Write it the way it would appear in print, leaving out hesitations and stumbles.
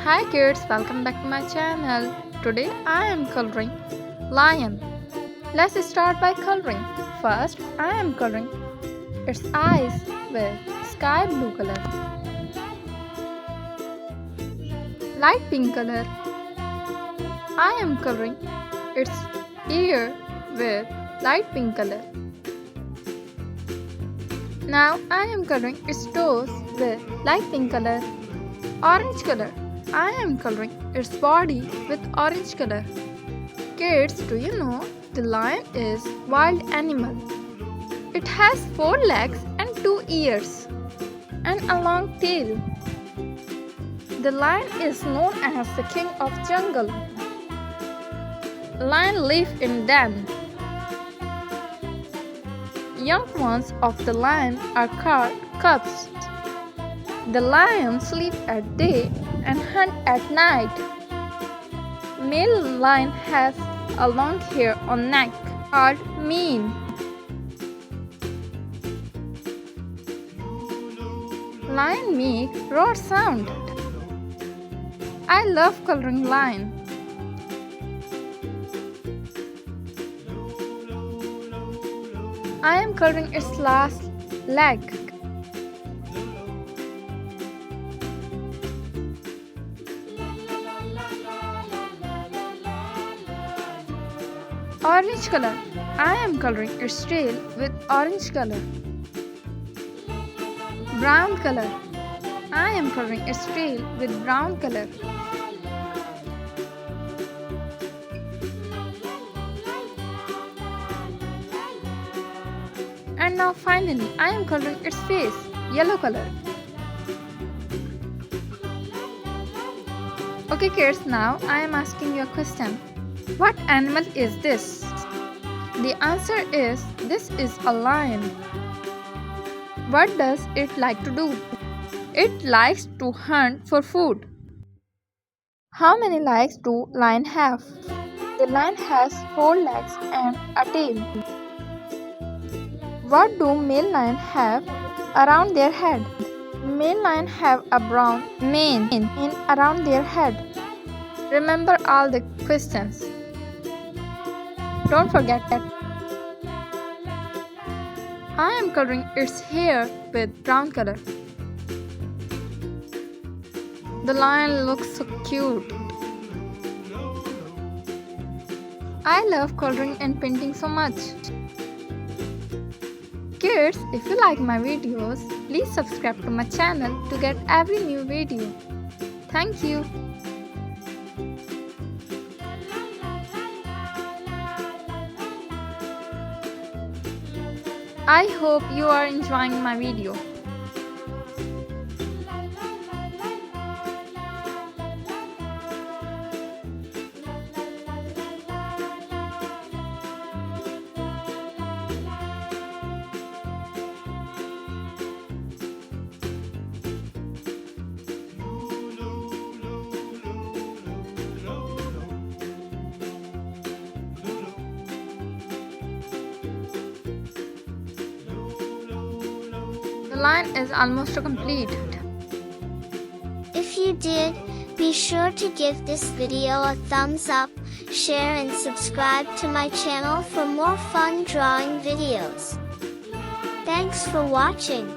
Hi kids, welcome back to my channel. Today I am coloring lion. Let's start by coloring. First I am coloring its eyes with sky blue color, light pink color. I am coloring its ear with light pink color. Now I am coloring its toes with light pink color. Orange color. I am coloring its body with orange color. Kids, do you know the lion is wild animal? It has 4 legs and 2 ears and a long tail. The lion is known as the king of jungle. Lion live in den. Young ones of the lion are called cubs. The lion sleeps at day and hunt at night. Male lion has a long hair on neck called mane. Lion make roar sound. I love coloring lion. I am coloring its last leg. Orange color. I am coloring its tail with orange color. Brown color. I am coloring its tail with brown color. And now finally, I am coloring its face, yellow color. Okay kids, now I am asking you a question. What animal is this? The answer is, this is a lion. What does it like to do? It likes to hunt for food. How many legs do lion have? The lion has 4 legs and a tail. What do male lion have around their head? Male lion have a brown mane around their head. Remember all the questions. Don't forget that. I am coloring its hair with brown color. The lion looks so cute. I love coloring and painting so much. Kids, if you like my videos, please subscribe to my channel to get every new video. Thank you. I hope you are enjoying my video. The line is almost complete. If you did, be sure to give this video a thumbs up, share and subscribe to my channel for more fun drawing videos. Thanks for watching.